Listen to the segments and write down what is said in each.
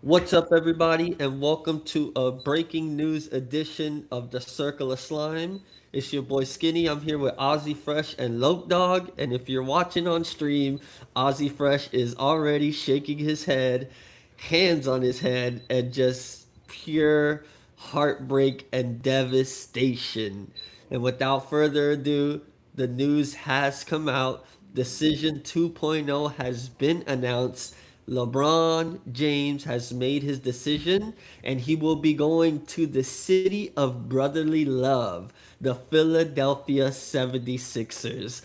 What's up, everybody, and welcome to a breaking news edition of the Circle of Slime. It's your boy Skinny. I'm here with Ozzy Fresh and Lope Dog. And if you're watching on stream, Ozzy Fresh is already shaking his head, hands on his head, and just pure heartbreak and devastation. And without further ado, the news has come out. Decision 2.0 has been announced. LeBron James has made his decision and he will be going to the city of brotherly love, the Philadelphia 76ers.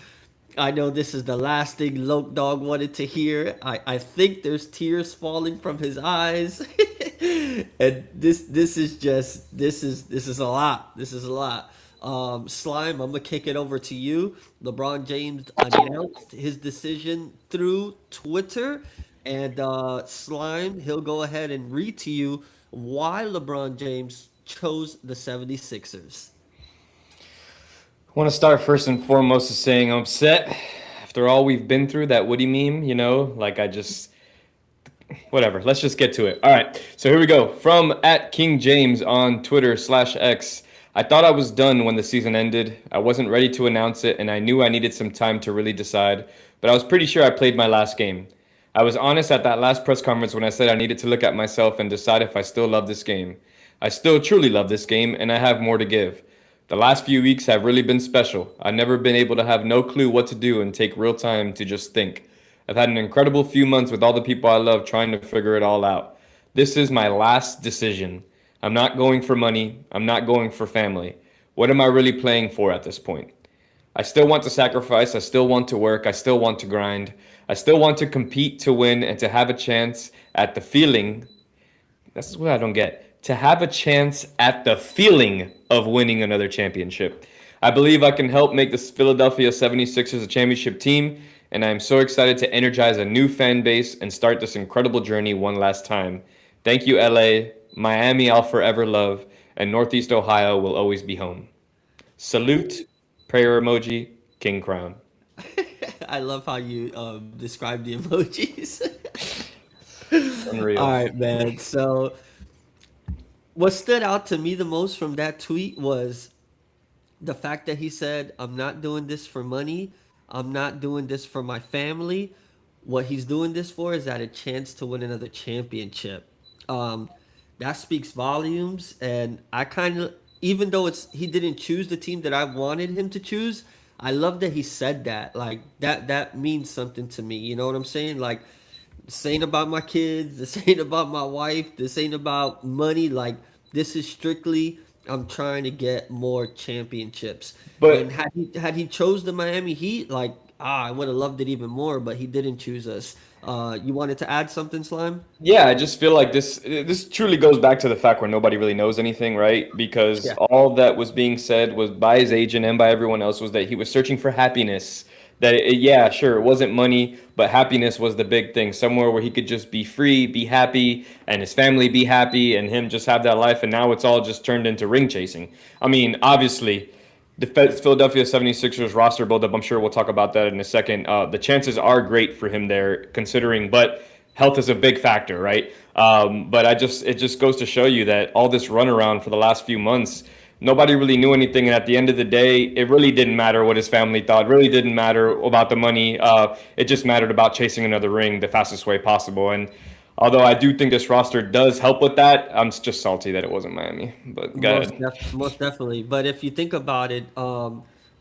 I know this is the last thing Loke Dog wanted to hear. I think there's tears falling from his eyes. And this is a lot. This is a lot. Slime, I'm gonna kick it over to you. LeBron James announced his decision through Twitter, and Slime, he'll go ahead and read to you why LeBron James chose the 76ers. I want to start first and foremost as saying I'm upset after all we've been through. That Woody meme, like whatever. Let's just get to it. All right, so here we go. From at King James on Twitter/X. I thought I was done when the season ended. I wasn't ready to announce it, and I knew I needed some time to really decide. But I was pretty sure I played my last game. I was honest at that last press conference when I said I needed to look at myself and decide if I still love this game. I still truly love this game, and I have more to give. The last few weeks have really been special. I've never been able to have no clue what to do and take real time to just think. I've had an incredible few months with all the people I love trying to figure it all out. This is my last decision. I'm not going for money. I'm not going for family. What am I really playing for at this point? I still want to sacrifice. I still want to work. I still want to grind. I still want to compete to win and to have a chance at the feeling. That's what I don't get. To have a chance at the feeling of winning another championship. I believe I can help make the Philadelphia 76ers a championship team, and I am so excited to energize a new fan base and start this incredible journey one last time. Thank you, LA. Miami, I'll forever love, and Northeast Ohio will always be home. Salute, prayer emoji, King Crown. I love how you describe the emojis. All Unreal. right, man. So, what stood out to me the most from that tweet was the fact that he said, I'm not doing this for money. I'm not doing this for my family. What he's doing this for is at a chance to win another championship. Um, that speaks volumes. And I kind of, even though he didn't choose the team that I wanted him to choose, I love that he said that. Like that means something to me. You know what I'm saying? Like this ain't about my kids. This ain't about my wife. This ain't about money. Like this is strictly I'm trying to get more championships. And But had he chose the Miami Heat, like I would have loved it even more. But he didn't choose us. You wanted to add something, Slime? yeah, I just feel like this truly goes back to the fact where nobody really knows anything, right? Because Yeah. all that was being said was by his agent and by everyone else was that he was searching for happiness. Yeah, sure, it wasn't money, but happiness was the big thing. Somewhere where he could just be free, be happy, and his family be happy, and him just have that life. And now it's all just turned into ring chasing. I mean, obviously, the Philadelphia 76ers roster buildup, I'm sure we'll talk about that in a second. The chances are great for him there, considering, but health is a big factor, right? But it just goes to show you that all this runaround for the last few months, nobody really knew anything. And at the end of the day, it really didn't matter what his family thought. It really didn't matter about the money. It just mattered about chasing another ring the fastest way possible. And although I do think this roster does help with that, I'm just salty that it wasn't Miami. But go ahead. Most definitely. But if you think about it,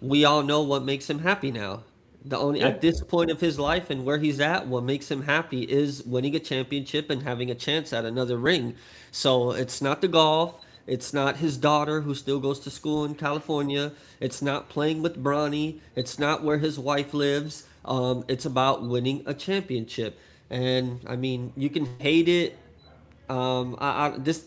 we all know what makes him happy now. The only Yeah. at this point of his life and where he's at, what makes him happy is winning a championship and having a chance at another ring. So it's not the golf. It's not his daughter who still goes to school in California. It's not playing with Bronny. It's not where his wife lives. It's about winning a championship. And I mean, you can hate it. This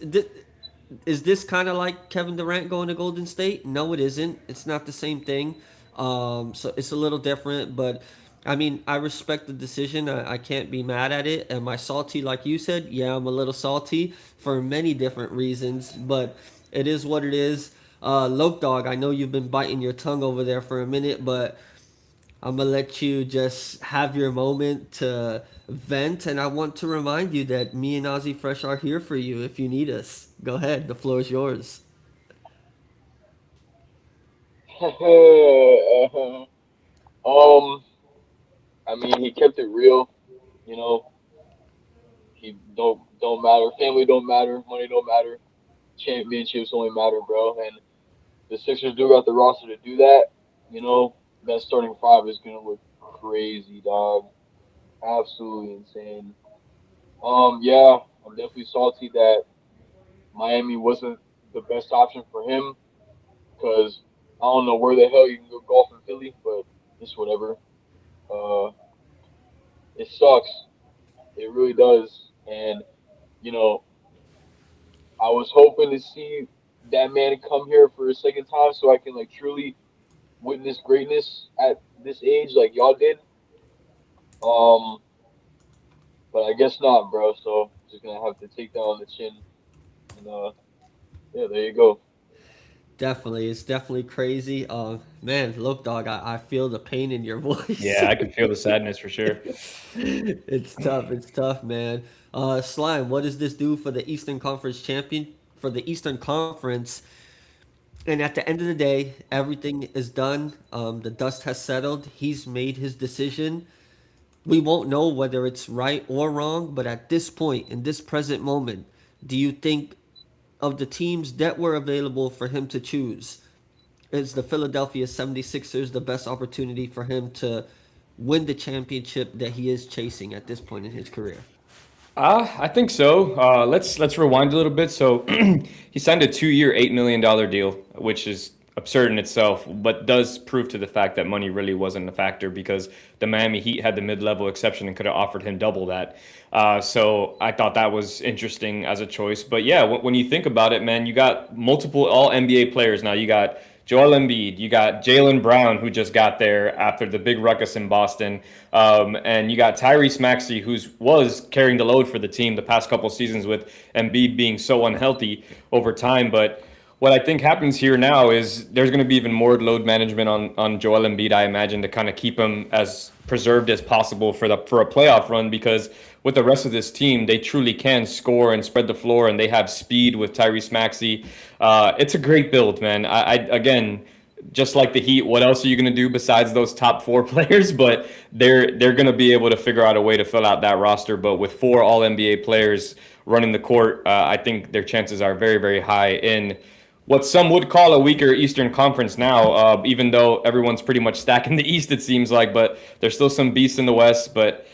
is this kind of like Kevin Durant going to Golden State? No, it isn't. It's not the same thing. So it's a little different, but I mean, I respect the decision. I can't be mad at it. Am I salty like you said? Yeah, I'm a little salty for many different reasons, but it is what it is. Loke Dog, I know you've been biting your tongue over there for a minute, but I'm gonna let you just have your moment to vent, and I want to remind you that me and Ozzy Fresh are here for you if you need us. Go ahead, the floor is yours. um, I mean, he kept it real. You know, he don't matter. Family don't matter. Money don't matter. Championships only matter, bro. And the Sixers do got the roster to do that. You know, that starting five is gonna look crazy, dog. Absolutely insane. Yeah, I'm definitely salty that Miami wasn't the best option for him because I don't know where the hell you can go golf in Philly, but it's whatever. Uh, it sucks. It really does. And you know, I was hoping to see that man come here for a second time so I can like truly witness greatness at this age, like y'all did. Um, but I guess not, bro. So just gonna have to take that on the chin. And yeah, there you go. Definitely, it's definitely crazy. Man, look, dog, I feel the pain in your voice. Yeah, I can feel the sadness for sure. It's tough. It's tough, man. Slime, what does this do for the Eastern Conference champion for the Eastern Conference? And at the end of the day, everything is done. The dust has settled. He's made his decision. We won't know whether it's right or wrong, but at this point, in this present moment, do you think of the teams that were available for him to choose, is the Philadelphia 76ers the best opportunity for him to win the championship that he is chasing at this point in his career? I think so. Let's rewind a little bit. So he signed a 2-year, $8 million deal, which is absurd in itself, but does prove to the fact that money really wasn't a factor because the Miami Heat had the mid-level exception and could have offered him double that. So I thought that was interesting as a choice. But yeah, when you think about it, man, you got multiple All NBA players now. You got Joel Embiid, you got Jalen Brown, who just got there after the big ruckus in Boston, and you got Tyrese Maxey, who was carrying the load for the team the past couple seasons with Embiid being so unhealthy over time. But what I think happens here now is there's going to be even more load management on Joel Embiid, I imagine, to kind of keep him as preserved as possible for a playoff run because with the rest of this team, they truly can score and spread the floor, and they have speed with Tyrese Maxey. It's a great build, man. I again, just like the Heat, what else are you going to do besides those top four players? But they're going to be able to figure out a way to fill out that roster. But with four All NBA players running the court, I think their chances are very, very high in what some would call a weaker Eastern Conference now, even though everyone's pretty much stacking the East, it seems like. But there's still some beasts in the West. But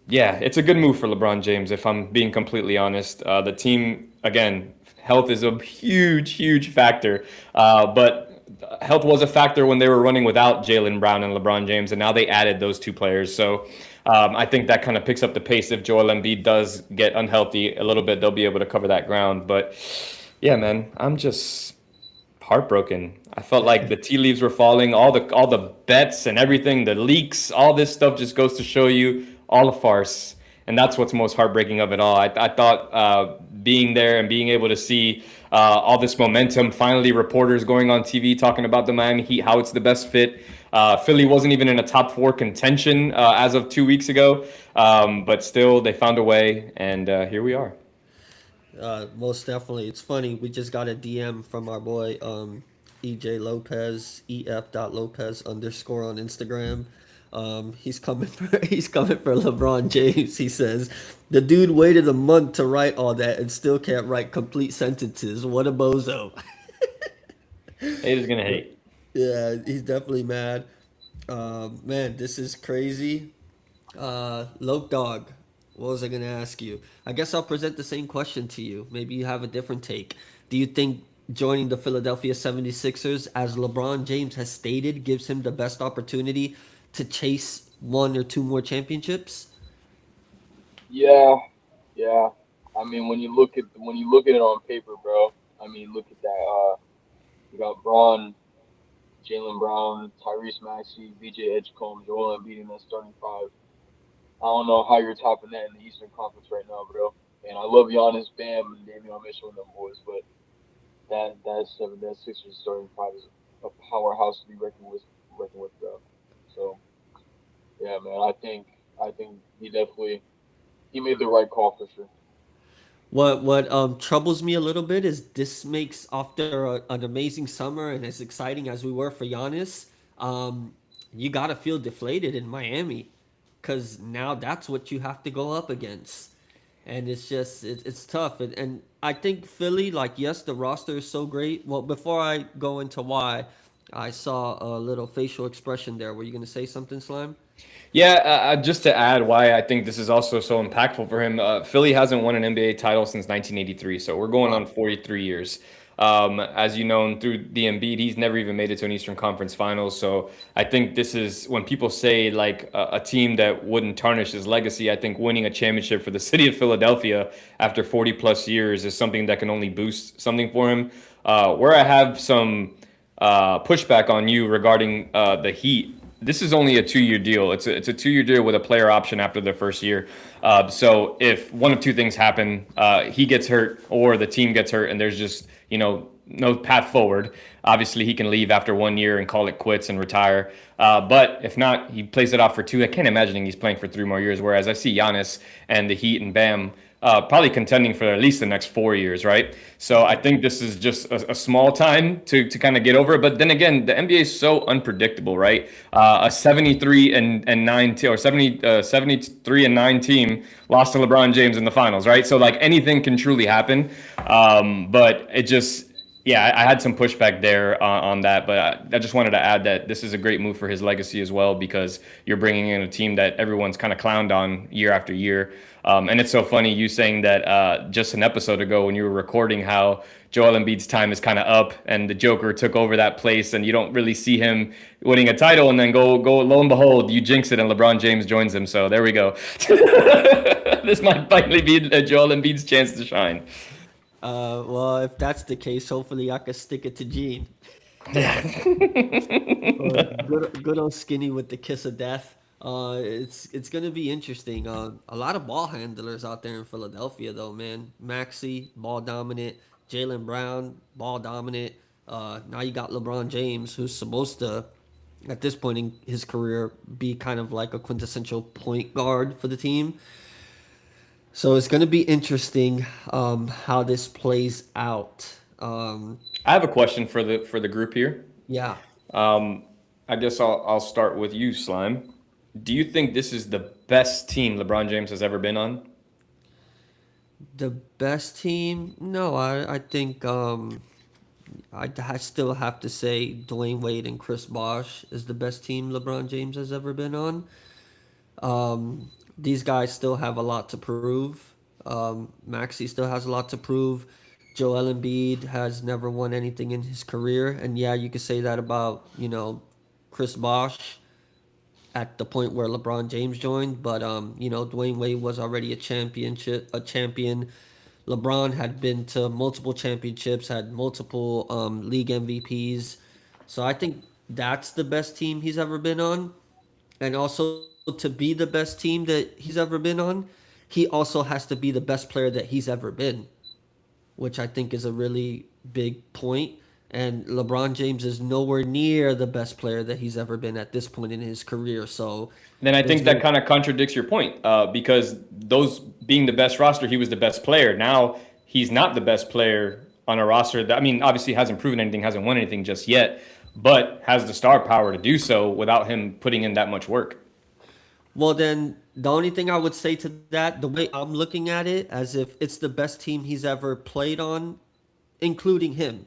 yeah, it's a good move for LeBron James, if I'm being completely honest. The team, again, health is a huge, huge factor. But health was a factor when they were running without Jalen Brown and LeBron James, and now they added those two players. So I think that kind of picks up the pace. If Joel Embiid does get unhealthy a little bit, they'll be able to cover that ground. But yeah, man, I'm just heartbroken. I felt like the tea leaves were falling, all the bets and everything, the leaks, all this stuff just goes to show you all a farce. And that's what's most heartbreaking of it all. I thought being there and being able to see all this momentum, finally reporters going on TV talking about the Miami Heat, how it's the best fit. Philly wasn't even in a top four contention as of 2 weeks ago, but still they found a way, and here we are. Most definitely. It's funny. We just got a DM from our boy EJ Lopez, ef.lopez underscore on Instagram. He's coming for he's coming for LeBron James. He says the dude waited a month to write all that and still can't write complete sentences. What a bozo. Haters gonna hate. Yeah, he's definitely mad. Man, this is crazy. Lope Dog, what was I going to ask you? I guess I'll present the same question to you. Maybe you have a different take. Do you think joining the Philadelphia 76ers, as LeBron James has stated, gives him the best opportunity to chase one or two more championships? Yeah, yeah. I mean, when you look at it on paper, bro. I mean, look at that. You got Braun, Jalen Brown, Tyrese Maxey, VJ Edgecombe, Joel Embiid in that starting five. I don't know how you're topping that in the Eastern Conference right now, bro. And I love Giannis, Bam, and Davion Mitchell and them boys, but that Sixers starting five is a powerhouse to be reckoned with, bro. yeah, man, I think he made the right call for sure. What troubles me a little bit is this makes after an amazing summer and as exciting as we were for Giannis, um, you gotta feel deflated in Miami, because now that's what you have to go up against, and it's just it's tough. And I think Philly, like, yes, the roster is so great. Well, before I go into why, I saw a little facial expression there. Were you gonna say something, Slime? Yeah, just to add why I think this is also so impactful for him, Philly hasn't won an NBA title since 1983, so we're going on Wow. 43 years. As you know, through the Embiid, he's never even made it to an Eastern Conference Finals. So I think this is when people say like a team that wouldn't tarnish his legacy. I think winning a championship for the city of Philadelphia after 40 plus years is something that can only boost something for him. Where I have some pushback on you regarding the Heat. This is only a 2 year deal. It's a 2 year deal with a player option after the first year. So if one of two things happen, he gets hurt or the team gets hurt, and there's just no path forward. Obviously, he can leave after 1 year and call it quits and retire. But if not, he plays it off for two. I can't imagine he's playing for 3 more years. Whereas I see Giannis and the Heat and Bam probably contending for at least the next 4 years, right? So I think this is just a small time to kind of get over it. But then again, the NBA is so unpredictable, right? A 73 and 9 or 73 and 9 team lost to LeBron James in the finals, right? So like anything can truly happen. But it just yeah, I had some pushback there on that, but I just wanted to add that this is a great move for his legacy as well because you're bringing in a team that everyone's kind of clowned on year after year. And it's so funny you saying that just an episode ago when you were recording how Joel Embiid's time is kind of up and the Joker took over that place and you don't really see him winning a title and then go lo and behold you jinx it and LeBron James joins him. So there we go. This might finally be Joel Embiid's chance to shine. Well, if that's the case, hopefully I can stick it to Gene. Good old Skinny with the kiss of death. It's gonna be interesting. A lot of ball handlers out there in Philadelphia, though, man. Maxey, ball dominant. Jalen Brown, ball dominant. Now you got LeBron James, who's supposed to, at this point in his career, be kind of like a quintessential point guard for the team. So it's gonna be interesting how this plays out. I have a question for the group here. Yeah. I guess I'll start with you, Slime. Do you think this is the best team LeBron James has ever been on? The best team? No, I think I still have to say Dwayne Wade and Chris Bosh is the best team LeBron James has ever been on. These guys still have a lot to prove. Maxi still has a lot to prove. Joel Embiid has never won anything in his career, and yeah, you could say that about Chris Bosh at the point where LeBron James joined. But Dwayne Wade was already a champion. LeBron had been to multiple championships, had multiple league MVPs. So I think that's the best team he's ever been on. And also to be the best team that he's ever been on, he also has to be the best player that he's ever been, which I think is a really big point. And LeBron James is nowhere near the best player that he's ever been at this point in his career. So Then I there's think that gonna kind of contradicts your point because those being the best roster, he was the best player. Now he's not the best player on a roster that, I mean, obviously hasn't proven anything, hasn't won anything just yet, but has the star power to do so without him putting in that much work. Well, then the only thing I would say to that, the way I'm looking at it, as if it's the best team he's ever played on, including him.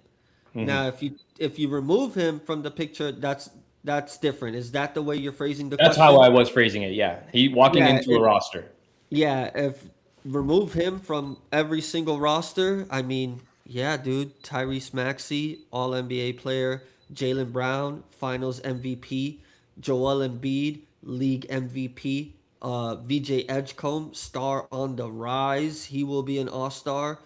Now, if you remove him from the picture, that's different. Is that the way you're phrasing the That's how question? I was phrasing it. Yeah. He walking Yeah, into a roster. yeah. If remove him from every single roster, I mean, yeah, dude. Tyrese Maxey, All NBA player. Jalen Brown, Finals MVP. Joel Embiid, League MVP. VJ Edgecombe, star on the rise. He will be an All Star.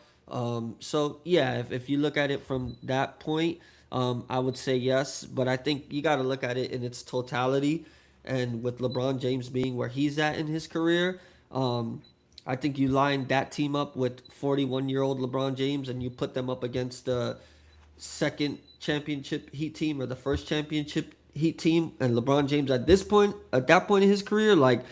So yeah, if you look at it from that point, I would say yes. But I think you got to look at it in its totality. And with LeBron James being where he's at in his career, I think you line that team up with 41-year-old LeBron James and you put them up against the second championship Heat team or the first championship Heat team and LeBron James at that point in his career, like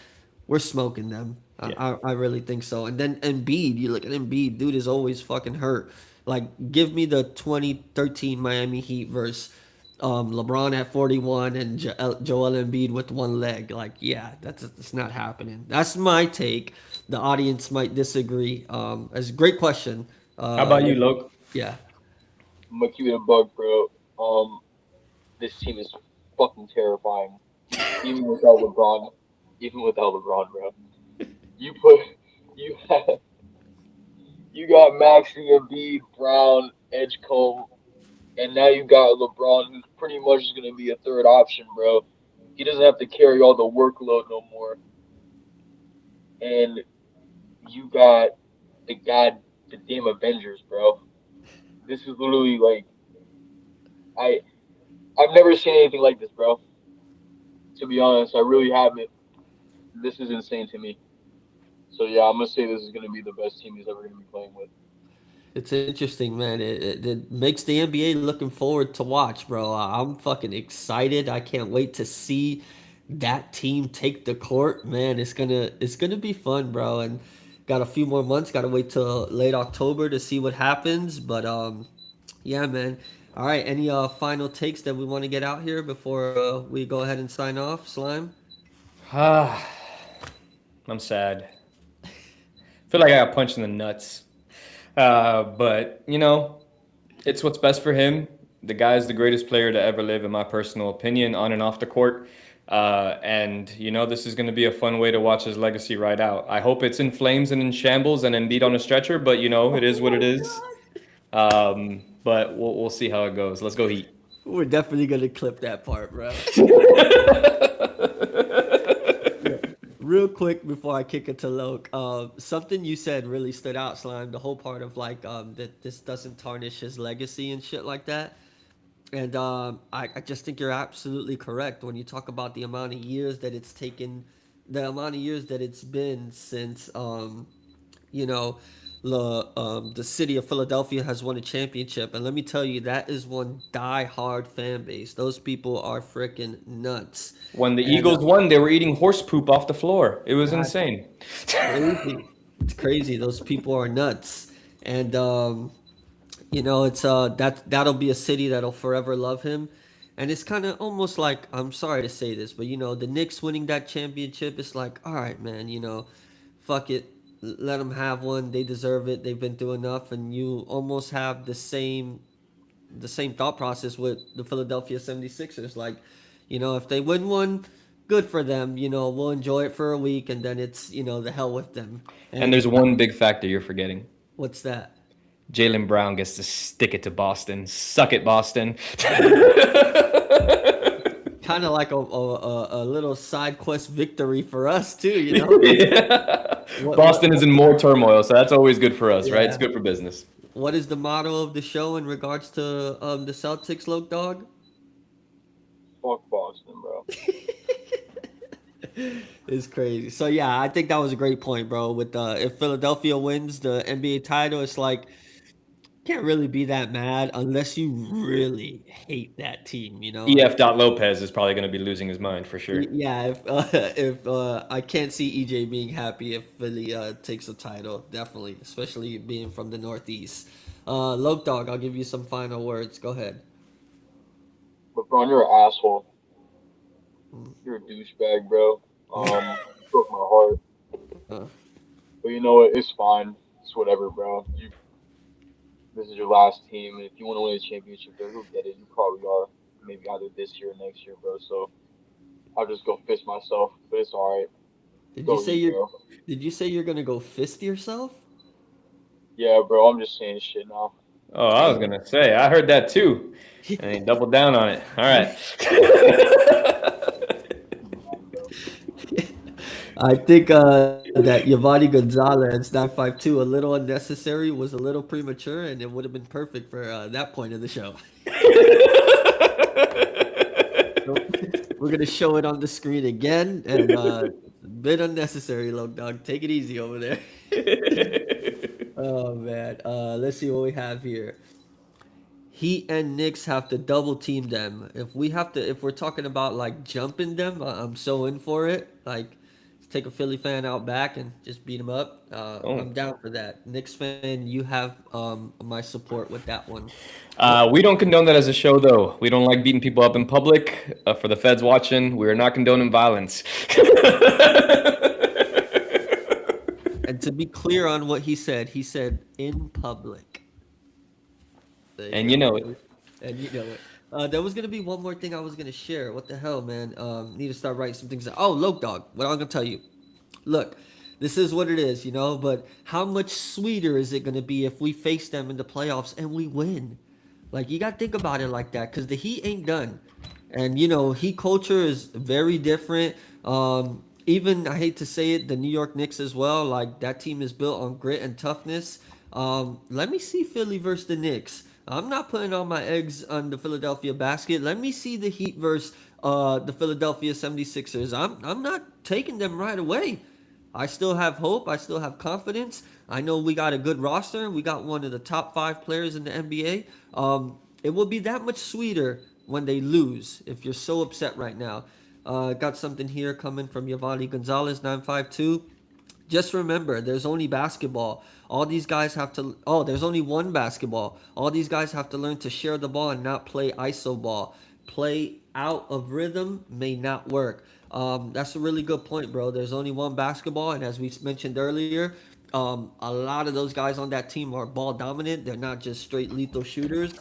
we're smoking them. Yeah. I really think so. And then Embiid, you look at Embiid, dude is always fucking hurt. Like, give me the 2013 Miami Heat versus LeBron at 41 and Joel Embiid with one leg. Like, yeah, that's not happening. That's my take. The audience might disagree. It's a great question. How about you, Loke? Yeah. I'm gonna keep it a bug, bro. This team is fucking terrifying. Even without LeBron, bro. You put you have, you got Maxey, Embiid, Brown, Edgecombe, and now you got LeBron, who's pretty much going to be a third option, bro. He doesn't have to carry all the workload no more. And you got the damn Avengers, bro. This is literally like I I've never seen anything like this, bro. To be honest, I really haven't. This is insane to me. So yeah, I'm gonna say this is gonna be the best team he's ever gonna be playing with. It's interesting, man. It makes the NBA looking forward to watch, bro. I'm fucking excited. I can't wait to see that team take the court, man. It's gonna be fun, bro. And got a few more months. Got to wait till late October to see what happens. But yeah, man. All right. Any final takes that we want to get out here before we go ahead and sign off, Slime? Ah, I'm sad. Feel like I got punched in the nuts. But it's what's best for him. The guy is the greatest player to ever live, in my personal opinion, on and off the court. And this is going to be a fun way to watch his legacy ride out. I hope it's in flames and in shambles and Embiid on a stretcher, but it is what it is. But we'll see how it goes. Let's go Heat. We're definitely gonna clip that part, bro. Real quick before I kick it to Loke, something you said really stood out, Slime. The whole part of like that this doesn't tarnish his legacy and shit like that. And I just think you're absolutely correct when you talk about the amount of years that it's taken, the amount of years that it's been since you know, the city of Philadelphia has won a championship, and let me tell you, that is one die-hard fan base. Those people are freaking nuts. When the And Eagles won, they were eating horse poop off the floor. It was God, insane. crazy. It's crazy. Those people are nuts. And it's that'll be a city that'll forever love him. And it's kind of almost like, I'm sorry to say this, but the Knicks winning that championship, it's like, all right, man, fuck it. Let them have one. They deserve it. They've been through enough. And you almost have the same thought process with the Philadelphia 76ers. Like, if they win one, good for them. We'll enjoy it for a week, and then it's, the hell with them. And And there's one big factor you're forgetting. what's that? Jalen Brown gets to stick it to Boston. Suck it, Boston. Kind of like a little side quest victory for us too. Yeah. What Boston is in more turmoil, so that's always good for us, right? It's yeah. good for business. What is the motto of the show in regards to the Celtics, Loke Dog? Fuck Boston, bro. It's crazy. So yeah, I think that was a great point, bro. With if Philadelphia wins the NBA title, it's like can't really be that mad unless you really hate that team. EF. Lopez is probably going to be losing his mind for sure. Yeah, if I can't see EJ being happy if Philly takes the title, definitely, especially being from the Northeast. Loke Dog, I'll give you some final words. Go ahead. LeBron, you're an asshole. You're a douchebag, bro. You broke my heart. Uh, But you know what? It's fine. It's whatever, bro. This is your last team, and if you want to win a championship, bro, you'll get it. You probably are. Maybe either this year or next year, bro. So I'll just go fist myself, but it's all right. did you Go say Heat, you're bro. Did you say you're gonna go fist yourself? Yeah, bro. I'm just saying shit now. Oh, I was going to say, I heard that too. And he doubled down on it. All right. I think that Yavani Gonzalez 952 a little unnecessary was a little premature, and it would have been perfect for that point of the show. So, we're gonna show it on the screen again, and it's a bit unnecessary, Low Dog. Take it easy over there. Oh man, let's see what we have here. Heat and Knicks have to double team them. If we're talking about like jumping them, I'm so in for it. Like, take a Philly fan out back and just beat them up. Oh. I'm down for that. Knicks fan, you have my support with that one. We don't condone that as a show, though. We don't like beating people up in public. For the feds watching, we are not condoning violence. And to be clear on what he said in public. There And go, you know it. baby. And you know it. There was gonna be one more thing I was gonna share. What the hell, man? Need to start writing some things down. Oh, Loke Dog. What I'm gonna tell you. Look, this is what it is, you know. But how much sweeter is it gonna be if we face them in the playoffs and we win? Like, you gotta think about it like that, because the Heat ain't done, and you know Heat culture is very different. Even, I hate to say it, the New York Knicks as well. Like, that team is built on grit and toughness. Let me see Philly versus the Knicks. I'm not putting all my eggs on the Philadelphia basket. Let me see the Heat versus the Philadelphia 76ers. I'm not taking them right away. I still have hope. I still have confidence. I know we got a good roster. We got one of the top 5 players in the NBA. It will be that much sweeter when they lose, if you're so upset right now. Got something here coming from Yavani Gonzalez, 952. Just remember, there's only basketball. All these guys have to. Oh, there's only one basketball. All these guys have to learn to share the ball and not play iso ball. Play out of rhythm may not work. That's a really good point, bro. There's only one basketball, and as we mentioned earlier, a lot of those guys on that team are ball dominant. They're not just straight lethal shooters.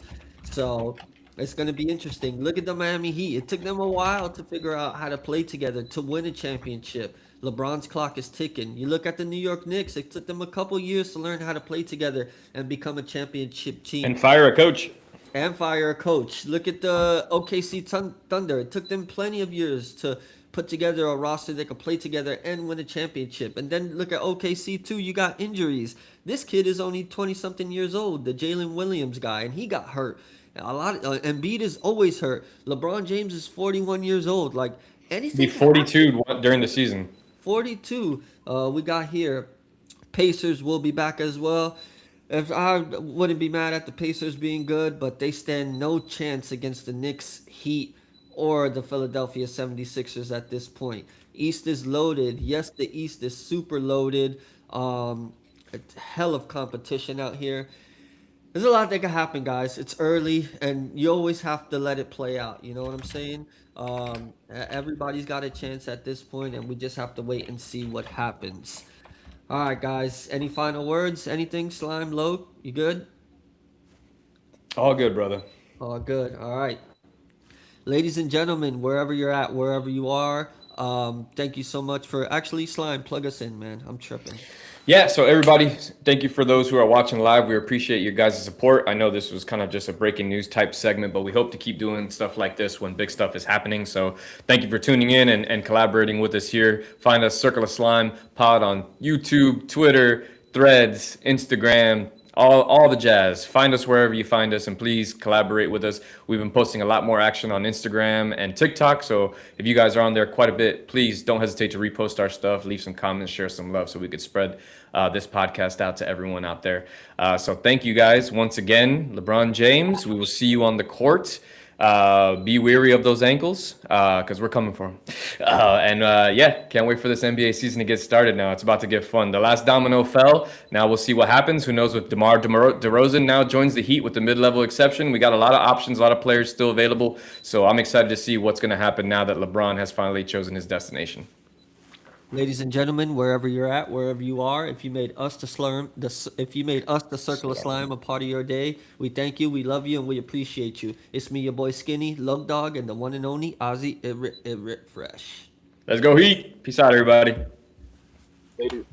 So it's going to be interesting. Look at the Miami Heat. It took them a while to figure out how to play together to win a championship. LeBron's clock is ticking. You look at the New York Knicks. It took them a couple years to learn how to play together and become a championship team. And fire a coach. And fire a coach. Look at the OKC Thunder. It took them plenty of years to put together a roster that could play together and win a championship. And then look at OKC too. You got injuries. This kid is only 20-something years old, the Jalen Williams guy, and he got hurt. Embiid is always hurt. LeBron James is 41 years old. Like, anything. Be 42 during the season. 42. We got here. Pacers will be back as well. If I wouldn't be mad at the Pacers being good, but they stand no chance against the Knicks, Heat, or the Philadelphia 76ers at this point. East is loaded. Yes, the East is super loaded. A hell of competition out here. There's a lot that can happen, guys. It's early, and you always have to let it play out. You know what I'm saying? Everybody's got a chance at this point, and we just have to wait and see what happens. All right, guys. Any final words? Anything? Slime, Load? You good? All good, brother. All good. All right. Ladies and gentlemen, wherever you're at, wherever you are, thank you so much for actually, Slime, plug us in, man. I'm tripping. Yeah, so everybody, thank you for those who are watching live. We appreciate your guys' support. I know this was kind of just a breaking news type segment, but we hope to keep doing stuff like this when big stuff is happening. So thank you for tuning in and collaborating with us here. Find us Circle of Slime Pod on YouTube, Twitter, Threads, Instagram, all the jazz. Find us wherever you find us, and please collaborate with us. We've been posting a lot more action on Instagram and TikTok, so if you guys are on there quite a bit, please don't hesitate to repost our stuff, leave some comments, share some love, so we could spread this podcast out to everyone out there. So thank you guys once again. LeBron James, we will see you on the court. Be wary of those ankles, because we're coming for them. Yeah, can't wait for this NBA season to get started now. It's about to get fun. The last domino fell. Now we'll see what happens. Who knows, with DeMar DeRozan now joins the Heat with the mid-level exception. We got a lot of options, a lot of players still available. So I'm excited to see what's going to happen now that LeBron has finally chosen his destination. Ladies and gentlemen, wherever you're at, wherever you are, if you made us the Circle of Slime a part of your day, we thank you, we love you, and we appreciate you. It's me, your boy Skinny, Lug Dog, and the one and only Ozzy It Fresh. Let's go Heat. Peace out, everybody. Later.